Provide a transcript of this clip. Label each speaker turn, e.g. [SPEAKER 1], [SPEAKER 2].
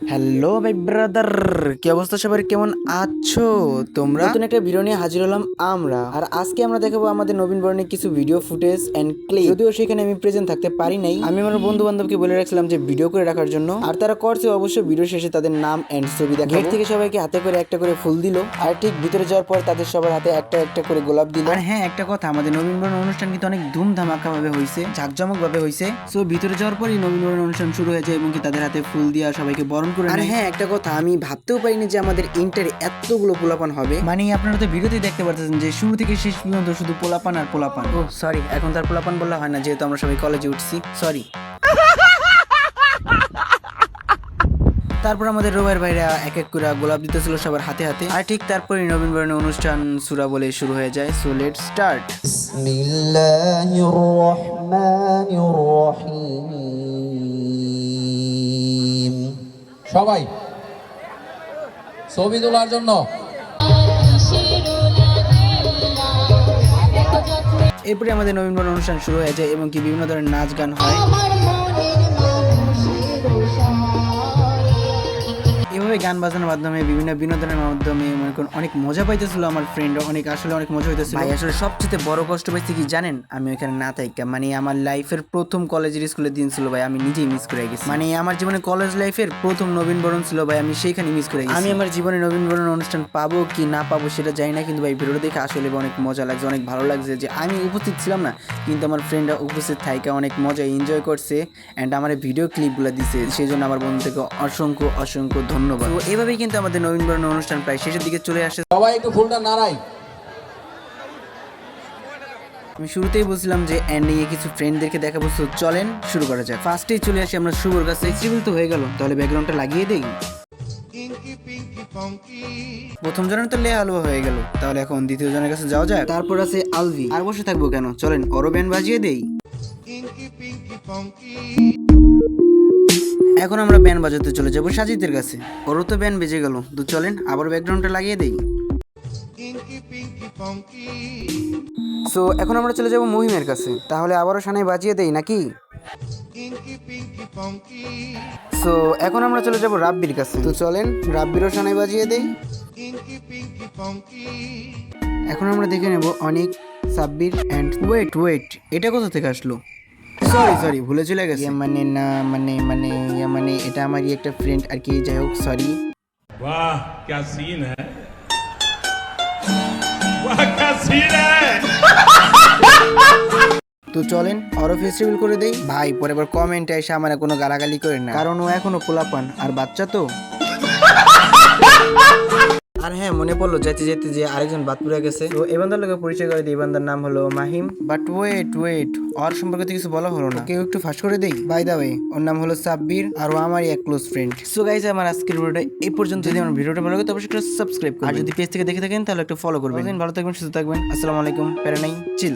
[SPEAKER 1] Hello ভাই brother, কি অবস্থা সবার, কেমন আছো তোমরা? নতুন একটা ভিডিও নিয়ে হাজির হলাম আমরা। আর আজকে আমরা দেখাবো আমাদের নবীন বরণের কিছু ভিডিও ফুটেজ এন্ড ক্লিপ। যদিও সেখানে আমি প্রেজেন্ট থাকতে পারি নাই, আমি আমার বন্ধু বান্ধবকে বলে রাখছিলাম যে ভিডিও করে রাখার জন্য, আর তারা করছে। অবশ্য ভিডিও শেষে তাদের নাম এন্ড ছবি দেখা, গেট থেকে সবাইকে হাতে করে একটা করে ফুল দিল, আর ঠিক ভিতরে যাওয়ার পর তাদের সবার হাতে একটা একটা করে গোলাপ দিল। আর হ্যাঁ, একটা কথা, আমাদের নবীন বরণ অনুষ্ঠান কিন্তু অনেক ধুমধামাকা ভাবে হয়েছে, জাঁকজমক ভাবে হয়েছে। সো ভিতরে যাওয়ার পরই নবীন বরণ অনুষ্ঠান শুরু হয়েছে এবং কি তাদের হাতে ফুল দিয়া সবাইকে বরণ করে। আর হ্যাঁ, একটা কথা, আমি ভাবতেও পারিনি যে আমাদের ইন্টারে এতগুলো পোলাপান হবে। মানে আপনারা তো ভিডিওতেই দেখতে পারতেছেন যে শুরু থেকে শেষ পর্যন্ত শুধু পোলাপান আর পোলাপান। ও সরি, এখন তার পোলাপান বললে হয় না, যেহেতু আমরা সবাই কলেজে উঠছি, সরি। তারপর আমাদের রোবের ভাইরা এক এক করে গোলাপ দিতেছিল সবার হাতে হাতে, আর ঠিক তারপরে নবীন বরণের অনুষ্ঠান সূরা বলে শুরু হয়ে যায়। So let's start.
[SPEAKER 2] বিসমিল্লাহির রহমানির রহিম। সবাই ছবি তোলার জন্য।
[SPEAKER 1] এরপরে আমাদের নবীন বরণ অনুষ্ঠান শুরু হয়ে যায় এবং কি বিভিন্ন ধরনের নাচ গান হয়। এভাবে গান বাজানোর মাধ্যমে বিভিন্ন বিনোদনের মাধ্যমে মনে করুন অনেক মজা পাইতেছিল আমার ফ্রেন্ড, অনেক আসলে অনেক মজা হইতেছিল। ভাই আসলে সবচেয়ে বড় কষ্ট পাইছি কি জানেন? আমি ওখানে না থাকা, মানে আমার লাইফের প্রথম কলেজের স্কুলের দিন ছিল ভাই, আমি নিজেই মিস করে গেছি। মানে আমার জীবনে কলেজ লাইফের প্রথম নবীন বরণ ছিল ভাই, আমি সেইখানে মিস করে গেছি। আমি আমার জীবনে নবীন বরণ অনুষ্ঠান পাবো কি না পাবো সেটা জানি না, কিন্তু ভাই ভিডিওটা দেখে আসলে অনেক মজা লাগছে, অনেক ভালো লাগছে যে আমি উপস্থিত ছিলাম না, কিন্তু আমার ফ্রেন্ডরা উপস্থিত থাইকা অনেক মজা এনজয় করছে অ্যান্ড আমার ভিডিও ক্লিপগুলো দিছে, সেই জন্য আমার বন্ধু থেকে অসংখ্য অসংখ্য ধন্যবাদ। তো এভাবেই কিন্তু আমাদের নবীন বরণ অনুষ্ঠান প্রায় শেষের দিকে চলে আসে।
[SPEAKER 2] সবাই একটু ফুলটা নাড়াই।
[SPEAKER 1] আমি শুরুতেই বলছিলাম যে এন্ডিং এ কিছু ফ্রেন্ডদেরকে দেখাবো, তো চলেন শুরু করা যাক। ফার্স্টেই চলে আসি আমরা শুভর কাছে। সিভিল তো হয়ে গেল, তাহলে ব্যাকগ্রাউন্ডটা লাগিয়ে দেই। প্রথম জনের তো লেয়া হালুয়া হয়ে গেল, তাহলে এখন দ্বিতীয় জনের কাছে যাওয়া যায়। তারপর আছে আলভি, আর বসে থাকবো কেন, চলেন ওরও ব্যান্ড বাজিয়ে দেই। এখন আমরা ব্যান্ড বাজাতে চলে যাবো সাজিদের কাছে, ওরও তো ব্যান্ড বেজে গেল, তো চলেন আবার ব্যাকগ্রাউন্ডটা লাগিয়ে দেই। সো এখন আমরা চলে যাব মহিমের কাছে, তাহলে আবারও সানাই বাজিয়ে দেই নাকি? সো এখন আমরা চলে যাব রাব্বির কাছে, তো চলেন রাব্বিরও সানাই বাজিয়ে দেই। এখন আমরা দেখে নেব অনেক, সাব্বির এন্ড ওয়েট, এটা কোথা থেকে আসলো? সরি ভুলে চলে গেছে। মানে না মানে এটা আমারই একটা ফ্রেন্ড আর কি, যাই হোক সরি।
[SPEAKER 3] वाह क्या सीन है, वाह क्या सीन है।
[SPEAKER 1] তো চলেন আরো ফেস্টিভ্যাল করে দেই। ভাই পরে আবার কমেন্টে এসে আমার কোনো গালাগালি করেন না, কারণ ও এখনো পোলাপান আর বাচ্চা তো। আর হ্যাঁ, মনে পড়লো যেতে যেতে যে আরেকজন বাদ পড়ে গেছে, তো এই বান্দার লোকে পরিচয় করে দিই। এই বান্দার নাম হলো মাহিম। বাট ওয়েট, ওর সম্পর্কে তো কিছু বলা হলো না, কেউ একটু ফাঁস করে দেই। বাই দা ওয়ে, ওর নাম হলো সাব্বির আর ও আমারই এক ক্লোজ ফ্রেন্ড। সো গাইস, আমার আজকের ভিডিওটা এই পর্যন্ত। যদি আমার ভিডিওটা ভালো লাগে তবে অবশ্যই সাবস্ক্রাইব করবেন, আর যদি পেজ থেকে দেখে থাকেন তাহলে একটু ফলো করবেন। ভালো থাকবেন, সুস্থ থাকবেন। আসসালামু আলাইকুম। প্যারা নাই, চিল।